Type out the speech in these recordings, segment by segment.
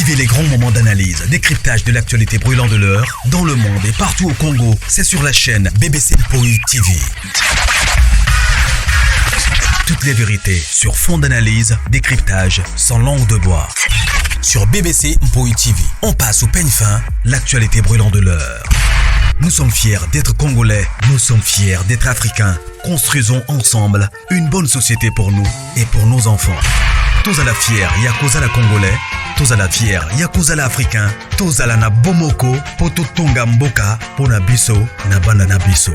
Vivez les grands moments d'analyse, décryptage de l'actualité brûlant de l'heure, dans le monde et partout au Congo. C'est sur la chaîne BBC Mpoi TV. Toutes les vérités sur fond d'analyse, décryptage, sans langue de bois. Sur BBC Mpoi TV, on passe au peigne fin, l'actualité brûlant de l'heure. Nous sommes fiers d'être Congolais, nous sommes fiers d'être Africains. Construisons ensemble une bonne société pour nous et pour nos enfants. Tous à la fière, Yakozala Congolais, tous à la fière, Yakozala Africain, tous à la na Bomoko, Poto Tonga Mboka, Pona Biso, Nabanda Nabiso.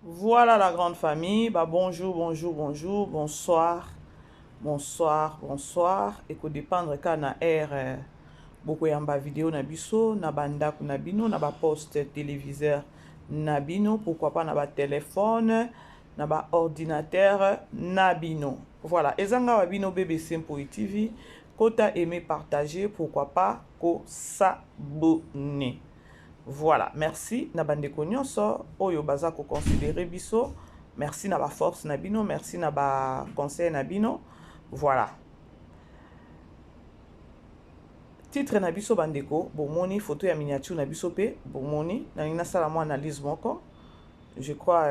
Voilà la grande famille. Bonjour, bonsoir. Et qu'on dépendre quand na air beaucoup yamba vidéo na biso, na banda na bino, na ba poste téléviseur na bino, pourquoi pas na ba téléphone, na ba ordinateur na bino. Voilà, ezanga wa bino BBC Mpoi TV, kota aimer partager, pourquoi pas ko s'abonner. Voilà, merci na bande nyonso oyo baza ko considérer biso, merci na ba force na bino, merci na ba conseil na bino. Voilà. Titre na biso bandeko, bomoni photo ya miniature na biso pe, bomoni na nina sala mo analyse moko. Je crois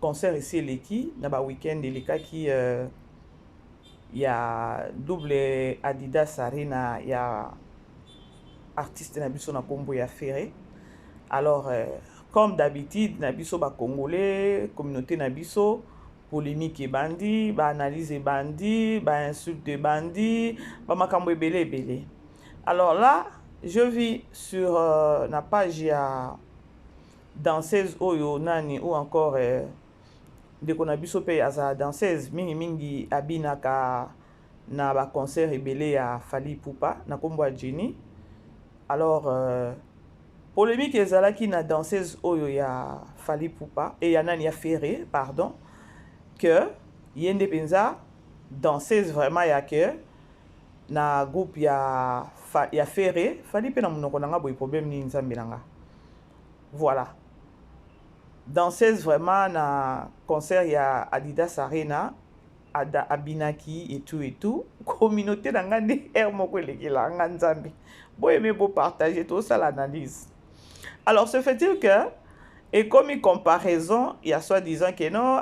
concert ici leki na ba week-end eleka ki ya double Adidas Arena ya artiste na biso na kombo ya Ferré. Alors comme d'habitude na biso ba congolais, communauté na biso, polémique et bandi, ba analyse et bandi, ba insulte et bandi, ba makambo ebele. Alors là, je vis sur na page ya danseuse oyo nani ou encore de qu'on a biso pe ya danseuse mingi abinaka na ba concert ebele ya Fally Ipupa na kombo ya Jenny. Alors polémique ezalaki na danseuse oyo ya Fally Ipupa et ya nani ya Ferré, pardon, que yende penza danseuse vraiment ya que na groupe ya Ferré Fally pe na munoko nanga boy problème ni nzambe nanga. Voilà, danseuse vraiment na concert ya Adidas Arena abinaki et tout communauté nanga ne er moko lekela nga nzambe boy aimer beau partager tout ça l'analyse. Alors se fait-il que et comme une comparaison, il y a soi-disant que non,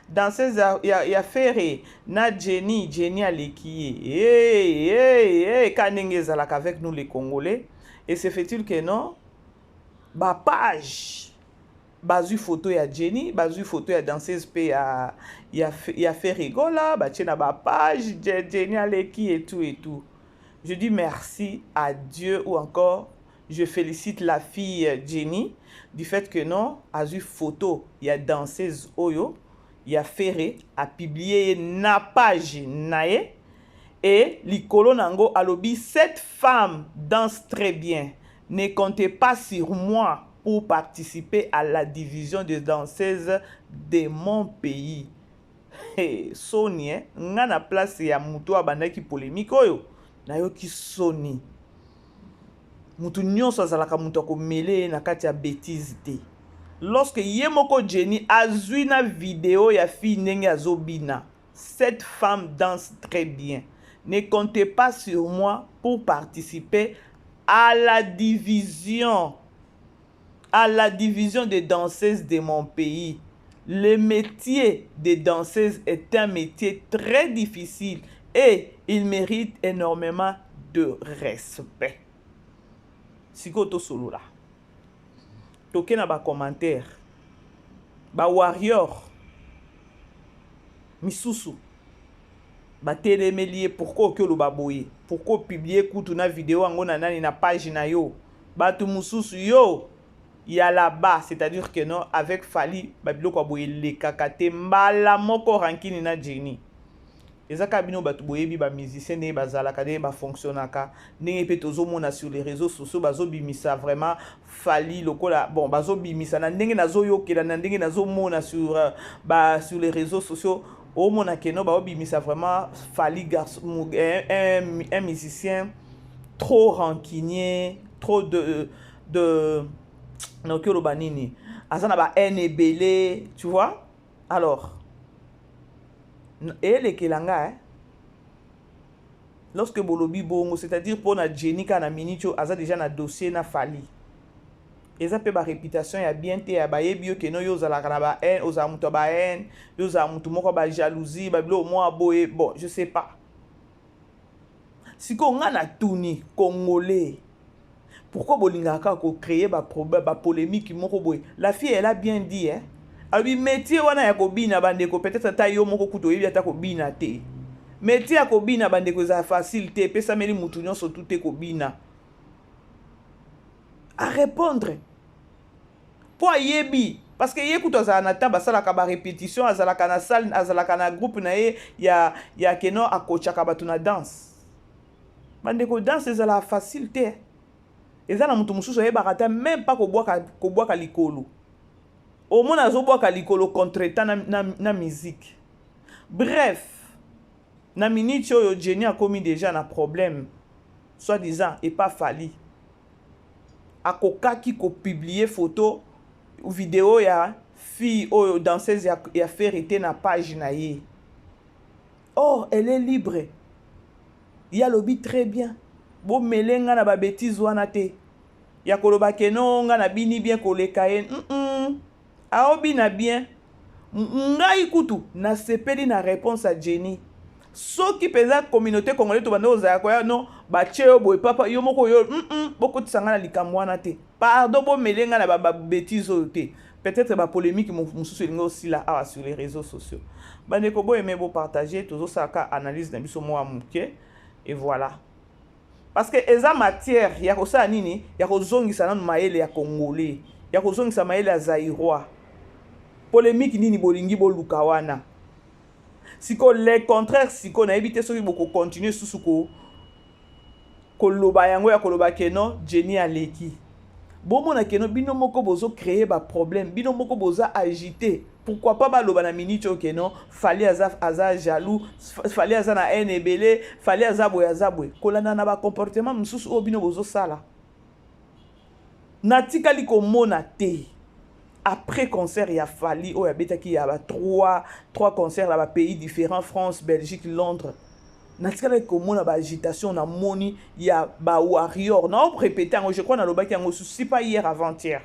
danseuse il y a Ferré, na Jenny Aleki, kanenge zalaka avec nous les Congolais. Et se fait-il que non, ba page, bazu photo ya Jenny, bazu photo ya danseuse pe ya Ferré gola, ba tchena ba page Jenny Aleki et tout. Je dis merci à Dieu ou encore je félicite la fille Jenny du fait que non, a eu photo, il y a danseuse Oyo, il y a Ferré, a publié na page nae, et l'icolo nango alobi, cette femme danse très bien. Ne comptez pas sur moi pour participer à la division des danseuses de mon pays. Hey, Sony, nga na place ya muto abandaki polémique oyo, na yo ki Sony. Mutu nyonso azalaka mutu akomele na kati ya bêtise te. Lorsque ye moko Jenny azwi na vidéo ya fille ndenge azobina, cette femme danse très bien. Ne comptez pas sur moi pour participer à la division des danseuses de mon pays. Le métier de danseuse est un métier très difficile et il mérite énormément de respect. Sikoto solo la toke na ba commentaire ba warrior misusu ba telemelie pourquoi que lo baboye pourquoi publier kutu na vidéo ango na nani na page na yo batu mususu yo ya là-bas, c'est-à-dire que non avec Fally ba biloko aboye le kakate mbala moko rankini na Jenny. Ezaka bino batu boyebi ba musicien ne bazalaka de ba fonctionnaka ndenge pe tozomona sur les réseaux sociaux bazobimisa vraiment Fally lokola bon bazobimisa na ndenge nazoyokela na ndenge nazomona sur les réseaux sociaux au mona keno bazobimisa vraiment Fally garçon un musicien trop rancunier, trop de nokelo banini azana ba NBL, tu vois. Alors eyelekelanga lorsque bolobi bongo, c'est-à-dire pour na Jenny kana minitio aza déjà na dossier na fali. Eza pe ba réputation ya bien te ya bayebi yo keno yo zalaka na ba haine, oza muto ba haine, yo za muto moko ba jalousie, ba bilo mo aboye, bon, je sais pas. Siko nga na tuni congolais. Pourquoi bolingaka ko créer ba problème, ba polémique moko boye. La fille elle a bien dit abi métier wana ya kobina bandeko peut-être ta yo moko kuto yebi ata kobina te. Métier ya kobina bandeko za facilité pesa meli mutu nyonso tout te kobina. À répondre. Pour yebi parce que yekuto azana ta basala ka ba répétition azala kana salle azala kana groupe na ye ya keno akochaka batu na danse. Bandeko danse ezala facilité. Ezala mutu mususu yebaka ta même pas kobwaka likolo. Au moins azobwaka likolo contretemps na musique. Bref, na minute oyo Jenny a commis déjà na problème, soi-disant, et pas fali. Akokaki ko publier photo ou vidéo ya fille oyo danseuse ya fait na page na ye. Oh, elle est libre. Ya lobi très bien. Bo melenga na ba bêtise wana te. Ya koloba keno nga na bini bien koleka ye. Aobi na bien. Ngai kutu na sepeli na réponse à Jenny. Soki peza communauté congolaise to bando za koya non ba cheo boy papa yo moko yo boko tsanga na likambo wana te. Pardon bo melenga na ba bêtise te. Peut-être ba polémique mususu lingo aussi là sur les réseaux sociaux. Bandeko bo aimer bo partager toujours ça ka analyse na biso mo amuke et voilà. Parce que eza matière ya kosa nini ya kozongisa na maele ya congolais ya kozongisa maele ya zaïrois. Polémique nini bolingi boluka wana. Siko le contraire siko na éviter soki boko continuer susuko koloba yango ya koloba keno Jenny aleki. Bomo na keno bino moko bozo créer ba problème, bino moko boza agité. Pourquoi pas baloba na minute keno fali aza jaloux, fali aza na haine ebele, fali aza boye. Kolanda na ba comportement mususu o bino bozo sala. Natikali ko mona te. Après concert il y a fali o ya betaki ya ba trois concerts là ba pays différents, France, Belgique, Londres. Natikala ko mona ba agitation na moni ya ba warrior. Na on répéter je crois na lobaki yango souci pas hier avant-hier.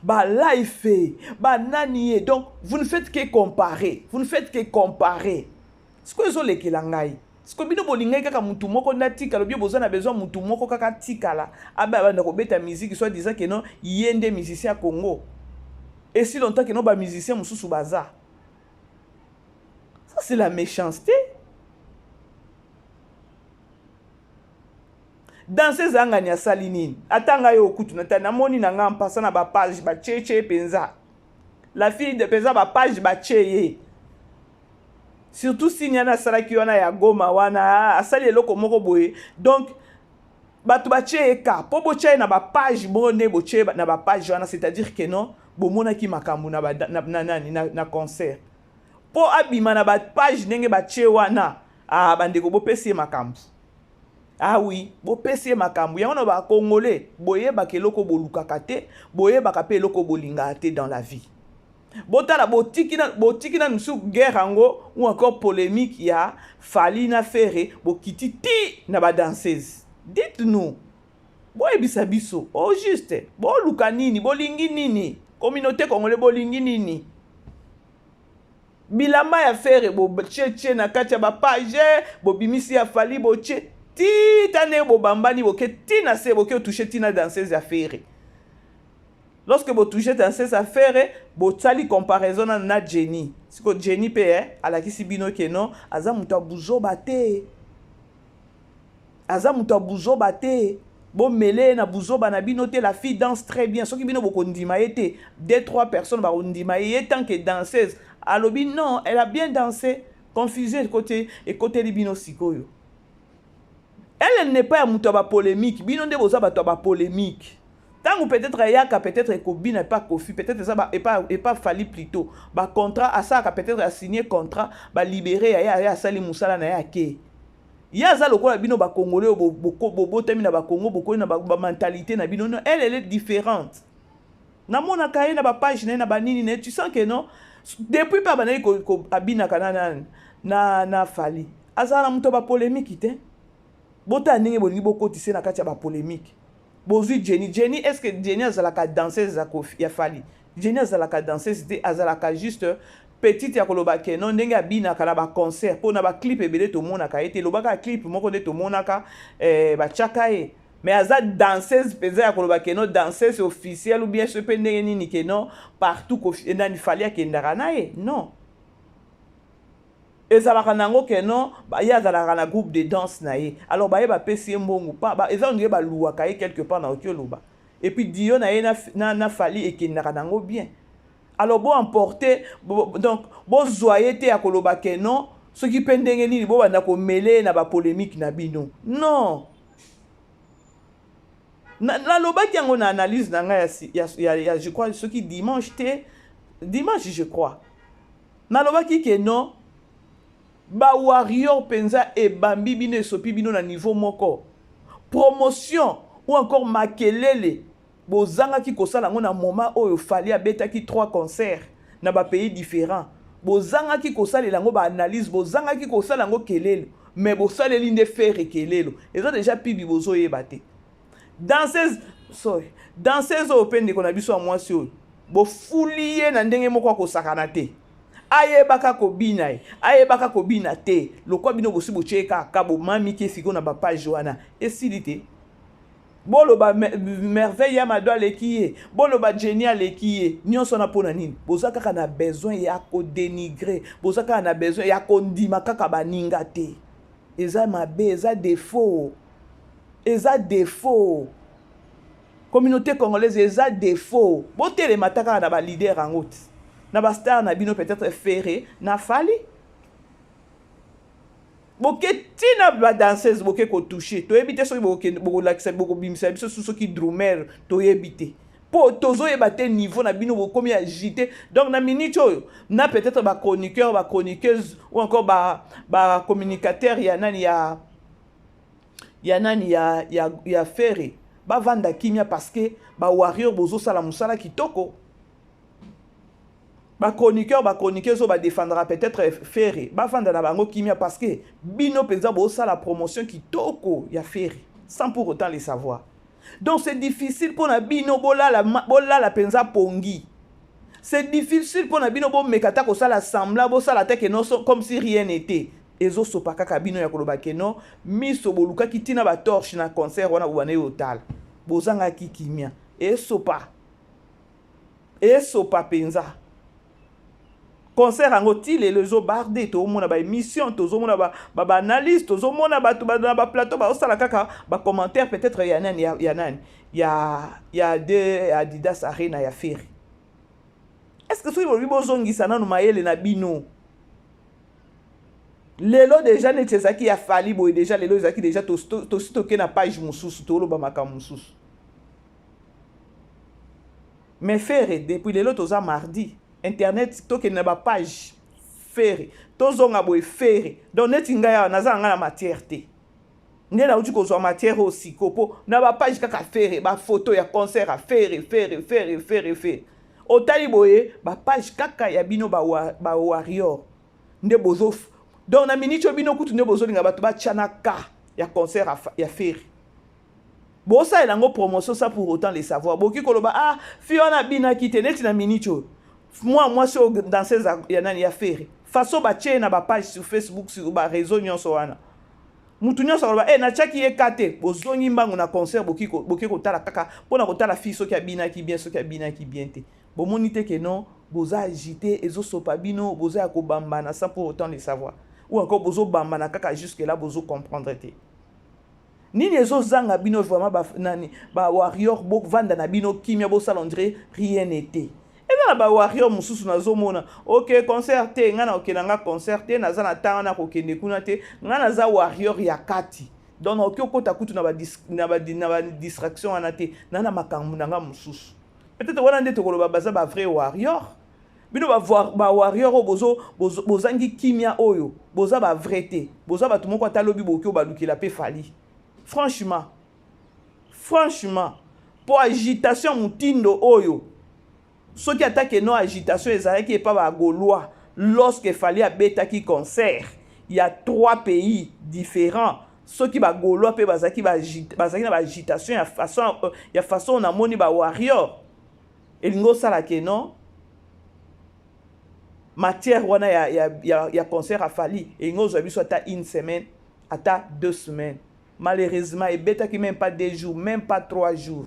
Ba life ba nani donc vous ne faites que comparer. Ce que zo lekela ngai. Ce que bino bolingai kaka mutu moko natika lobi boza na besoin mutu moko kaka tikala. Aba banda ko beta musique soit disant que non yende musicien Congo. Et si longtemps que non ba musicien mususu baza. Ça c'est la méchanceté. Dans ces anganya salinine, atanga yo kutu na moni na ngam passa na ba page ba cheche penza. La fille de penza ba page ba cheye. Surtout si nyana salaki wana ya Goma wana asali eloko moko boye. Donc batu ba cheye ka po bo cheye na ba page bonne bo cheye na ba page wana, c'est-à-dire que non bo mona ki makambu na concert. Po abima na ba page ndenge ba cheye wana bandeko bo pesi makambu. Ah oui, bo pesi makambu yango na ba congolais boye ba keloko bolukaka te, boye ba kapé eloko bolinga te dans la vie. Botala botiki na nsu guerre ango ou encore polémique ya fali na ferre bokiti ti na ba danseuse. Dites-nous. Boye bisabiso, au juste, bo luka nini, bolingi nini, communauté congolais bolingi nini. Bilamba ya ferre bo cheche na kati ya ba page, bo bimisi ya fali bo che ti tane bo bambani bo ke ti na se bo ke toucher ti na danseuse ya ferre. Lorsque vous touchez dans ces affaires, vous avez comparaison na Jenny. Si que Jenny paye, à la qui si bino que non, aza muta buzo bate. Aza muta buzo bate. Bon mêlé na buzo ba na bino te, la fille danse très bien. Ce qui bino boko ndima ete, 2-3 personnes ba ndima ete tant que danseuse. Alobi non, elle a bien dansé. Confusé et côté li bino sikoyo. Elle n'est pas muta ba polémique. Bino de boza ba polémique. Tant ou peut-être yaka peut-être Kobi n'est pas Kofi, peut-être ça et pas Fali plutôt. Ba contrat à ça peut-être a signé contrat, ba libérer ya sali musala na yake. Ya za lokola bino ba congolais bo temi na ba Congo boko na ba mentalité na bino non, elle est différente. Na mona kaye na ba page na ba nini ne, tu sens que non depuis pa banai ko abina kana na fali azala muto ba polémique te bota ndenge bolingi bokotise na kati ya ba polémique bozui Jenny est-ce que Jenny azalaka danseuse ya fali Jenny azalaka danseuse te azalaka juste petite ya koloba ke non ndenge abinaka na ba concert po na ba clip ebele to monaka ete lobaka clip moko nde to monaka ba chaka e mais aza danseuse peza ya koloba ke non danseuse officielle ou bien ce pe ndenge nini ke non partout ko ndani fali akendaka na ye non ezalaka nango ke non ye azalaka na groupe de danse na ye alors baye bapesi ye mbongo pa eza ondire baluwaka ye quelque part na oki oloba et puis dio na ye na fali ekendaka nango bien alors bo emporter donc bo zoyer te ya koloba ke non soki mpe ndenge nini bo banda komele na bapolémique na bino non nalobaki yango na analyse na ngai ya je crois soki dimanche je crois nalobaki ke non ba warrior penza ebambi bino esopi bino na niveau moko promotion ou encore makelele bozangaki kosala ngo na moment oyo fali abetaki 3 concerts na ba pays différents bozangaki kosalela ngo ba analyse bozangaki kosalela ngo kelelo mais bosaleli nde faire kelelo eza déjà pibi bozoyeba te danseuse opende ko na biso ya mwasi oyo bofuliye na ndenge moko akosakana te ayebaka kobina ayebaka kobina te lokwa bino bosi bocheka ka bomami ke siko na ba page wana esili te boloba merveille ya mado aleki ye boloba Jenny aleki ye nyonso na pona nini boza kaka na besoin ya kodénigrer boza kaka na besoin ya kondima kaka baninga te eza mabe eza défaut communauté congolaise eza défaut botelema kaka na ba leader en route na ba star na bino peut-être ferré na fali boke tina ba danseuse boke ko toucher to ebite so boko lakisa boko bimisa biso so ki drummer to ebite po tozo ebate niveau na bino bokomi agité donc na minute oyo na peut-être ba chroniqueuse ou encore ba communicateur ya nani ya ferré ba vanda kimia parce que ba warrior bozo sala musala kitoko ba chroniqueuse ba défendra peut-être ferré ba vanda na bango kimia parce que bino penza bo sala promotion kitoko ya ferré sans pour autant les savoir donc c'est difficile pour na bino bolala penza pongi c'est difficile pour na bino bo mekata ko sala sembla bo sala te que non comme si rien n'était ezo sopa kaka bino ya koloba ke non miso boluka kitina ba torche na concert wana bwana yotal bozanga kikimia esopa penza concert ango ti le zo bardé to mona ba émission to zo mona ba analyse to zo mona ba ba plateau ba osala kaka ba commentaire peut-être ya de Adidas Arena ya Ferry est-ce que soki bozongisa nanu mayele na bino lelo déjà neti ezaki ya fali boye déjà lelo ezaki déjà tositoke na page mosusu toloba makambo mosusu mais Ferry depuis lelo toza mardi internet toke na ba page Ferry tozonga boye Ferry donc neti ngaya naza nga na matière te nde na uti kozwa matière aussi kopo na ba page kaka Ferry ba photo ya concert a Ferry otali boye ba page kaka ya bino ba warrior nde bozo donc na minute bino kutu nde bozo linga bato ba chanaka ya concert ya Ferry bosa elango promotion ça pour autant les savoir boki koloba fiona bina kite neti na minute moi so danseuse ya nani ya Ferry façon ba tche na ba page sur Facebook sur ba réseau nyonso wana mutu nyonso koloba na chaki ekate bozongi mbango na concert boki kotala kaka pona kotala fi so ki abina ki bien so ki abina ki bien te bomoni te ke non boza agité ezo sopa bino boza ya kobambana sans pour autant les savoir ou encore bozo bambana kaka jusque là bozo comprendre te nini ezo zanga bino vraiment ba warrior bo vanda na bino kimia bo salondre rien n'était et ba warrior mususu nazo mona OK concert te ngana okenanga concert te naza na tanga na kokende kuna te ngana za warrior ya kati donc okota kutu na ba distraction ana te nana makambu nanga mususu peut-être wana nde tokoloba baza ba vrai warrior bino ba warrior bozangi kimia oyo boza ba vrai te boza batu moko atalobi boki obalukila pe fali franchement pour agitation mutindo oyo ceux qui attaquent nos agitation ezalaki qui est pas ba gaulois lorsque fallait à bêta qui concert il y a 3 pays différents ceux qui ba gaulois pe bazaki ba agitation ya façon na moni ba warrior elingo sala ke non matière wana ya concert a fali elingo zo biso ata une semaine ata 2 semaines malheureusement et bêta qui même pas 2 jours même pas 3 jours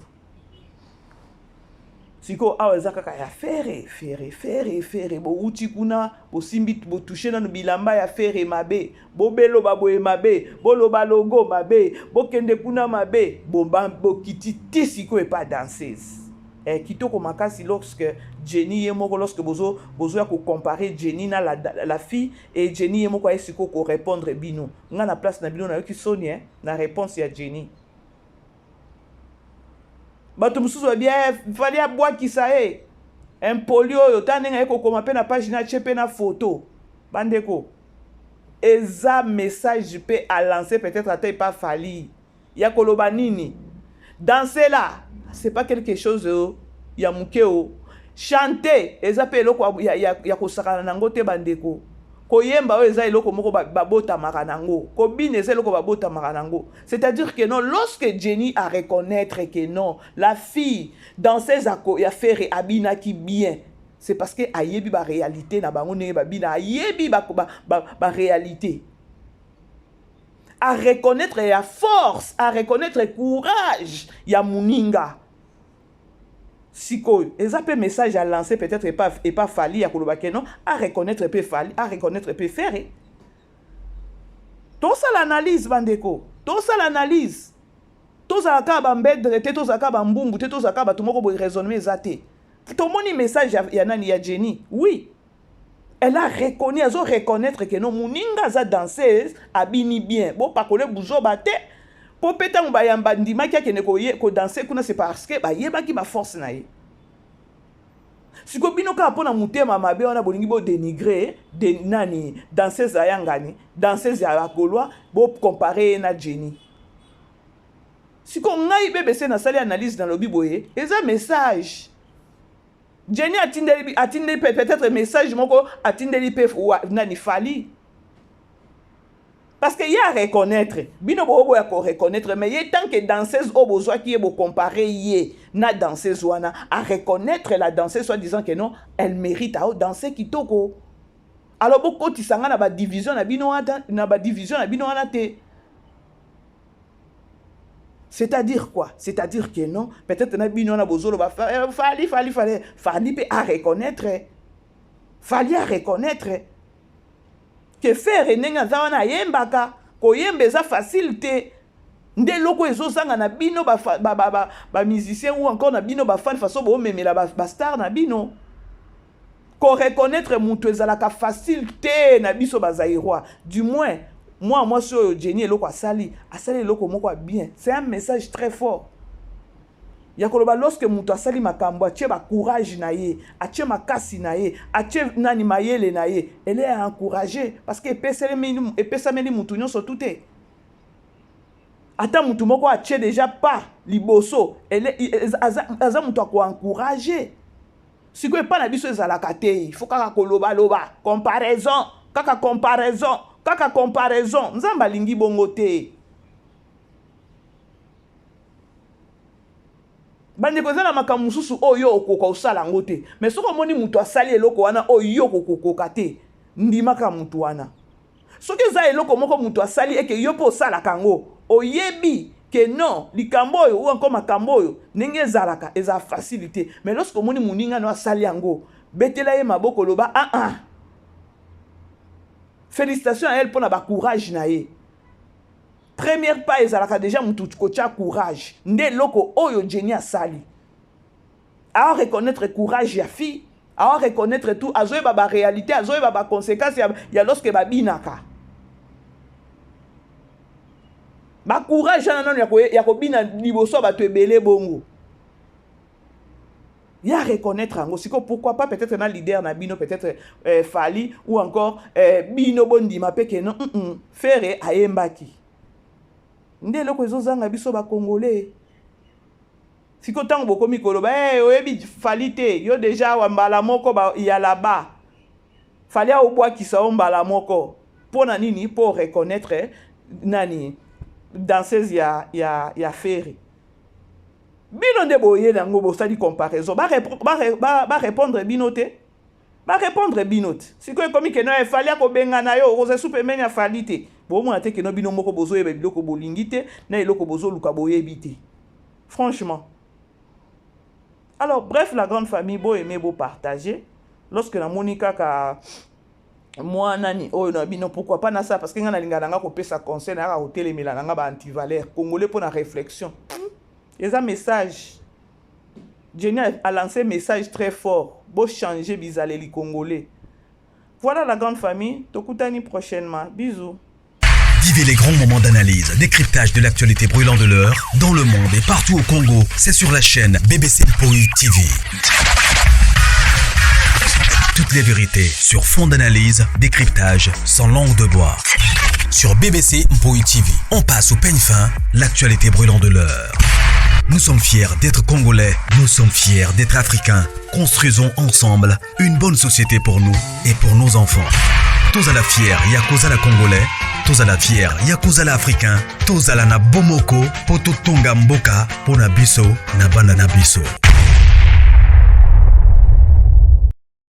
siko awa eza kaka ya fere bo uti kuna bo simbi bo toucher na bilamba ya fere mabe bo belo baboye mabe bo loba logo mabe bo kende kuna mabe bo kititi siko e pas danseuse kitoko makasi lorsque Jenny et moko lorsque bozo ya ko comparer Jenny na la fille et Jenny et moko a siko ko répondre bino nga na place na bino na yoki soni na réponse ya Jenny bato mususu ba bien fallait aboa kisa un polio yo tanenga eko koma pe na page na chepe na photo bandeko eza message pe à lancer peut-être ata pas fali ya koloba nini danser là c'est pas quelque chose ya mukeo chanter eza pe eloko ya kosakana nango te bandeko koyemba o eza eloko moko babota maranango kobine eza eloko babota maranango c'est-à-dire que non lorsque Jenny a reconnaître que non la fille danseuse ya faire abina qui bien c'est parce que ayebi ba réalité na bango ne ba bina ayebi ba réalité à reconnaître ya force à reconnaître courage ya muninga siko eza pe message à lancer peut-être et pas fali ya koloba ke non à reconnaître pe fali à reconnaître pe faire tout ça l'analyse bandeko tout ça l'analyse tout ça ka ba mbedre te tout ça ka ba mbumbu te tout ça ka ba tout moko bo raisonnement ezate tout moni message ya nani ya Jenny oui elle a reconnu elle a reconnaître que non muninga za danseuse abini bien bo pakole buzo bate po peta mo bayamba ndima ki akene ko danser kuna c'est parce que ba yeba ki ba force na ye siko bino ka pona mutema mabe wana bolingi bo dénigrer de nani danseuse ya ngani danseuse ya Gaulois bo comparer na Jenny siko ngai BBC na sali analyse dans le biboye eza message Jenny atindeli peut-être message moko atindeli pe nani fali parce que y a reconnaître bino bobo ya ko reconnaître mais y tant que danseuse o besoin qui est bo comparer y na danseuse wana à reconnaître la danseuse soit disant que non elle mérite à danser kitoko alors beaucoup tisanga na ba division na bino wana te c'est-à-dire quoi c'est-à-dire que non peut-être na bino na bozolo ba fali pe à reconnaître fali à reconnaître que faire nenga zawana yembaka koyemba eza facilité nde loko ezosanga na bino ba musicien ou encore na bino ba fan façon bo memela ba star na bino ko reconnaître mutu ezalaka facilité na biso bazairwa du moins moi sur Jenny eloko asali eloko moko bien c'est un message très fort ya koloba lorsque mutu asali makambo atie ba courage na ye atie makasi na ye atie nani mayele na ye elle est encouragée parce que epesameli mutu nyonso tout te ata mutu moko atie déjà pas liboso aza mutu ako encourager siko epa na biso ezalaka te il faut kaka koloba comparaison nzamba lingi bongo te bande ko zana makambo mususu oyo okoka osala ngote mais soko moni mutu asali eloko wana oyo okokoka te ndimaka mutu wana soki za eloko moko mutu asali eke yo po osala kango oyebi que non likambo oyo ou encore makambo oyo ndenge ezalaka eza facilité mais lorsque moni muninga no asali yango betela ye maboko loba félicitations à elle pour na ba courage na ye première pas ezalaka déjà mutu kocha courage nde loko oyo Jenny asali a reconnaître courage ya fille a reconnaître tout azoye ba réalité azoye ba conséquences ya lorsque ba binaka ba courage na nano ya ko bina liboso ba to ebele bongo ya reconnaître ango siko pourquoi pas peut-être na leader na bino peut-être Fali ou encore bino bondima peke non faire ayembaki nde loko ezozanga biso ba congolais siko tango bokomi koloba oyebi fali te yo déjà wa mbala moko ya là-bas fali obwakisa o mbala moko pona nini pour reconnaître nani danseuse ya Ferry bino nde boye nango bosali comparaison ba répondre bino te ba répondre bino te siko ekomi ke no fali akobenga na yo oze soupe menya fali te bomona te ke no bino moko bozoyeba biloko bolingi te na eloko bozoluka boyebi te franchement. Alors, bref, la grande famille, beau aimer, beau partager. Lorsque la Monica ka moi nani oh non pourquoi pas na ça parce que ngana linga nanga ko pesa conseil na hôtel mais la nanga ba anti-valeur congolais pour la réflexion. Et un message Jenny a lancé un message très fort. Beau changer bizalé les Congolais. Voilà la grande famille. Tokutani prochainement. Bisous. Vivez les grands moments d'analyse, décryptage de l'actualité brûlante de l'heure, dans le monde et partout au Congo. C'est sur la chaîne BBC Mpoï TV. Toutes les vérités sur fond d'analyse, décryptage sans langue de bois. Sur BBC Mpoï TV, on passe au peigne fin, l'actualité brûlante de l'heure. Nous sommes fiers d'être Congolais, nous sommes fiers d'être Africains. Construisons ensemble une bonne société pour nous et pour nos enfants. Tous à la fière, Yakoza la Congolais. Tous à la fière, Yakoza la Africain. Tous à la na Bomoko, Poto Tonga Mboka, Pona Biso, na Banda na Biso.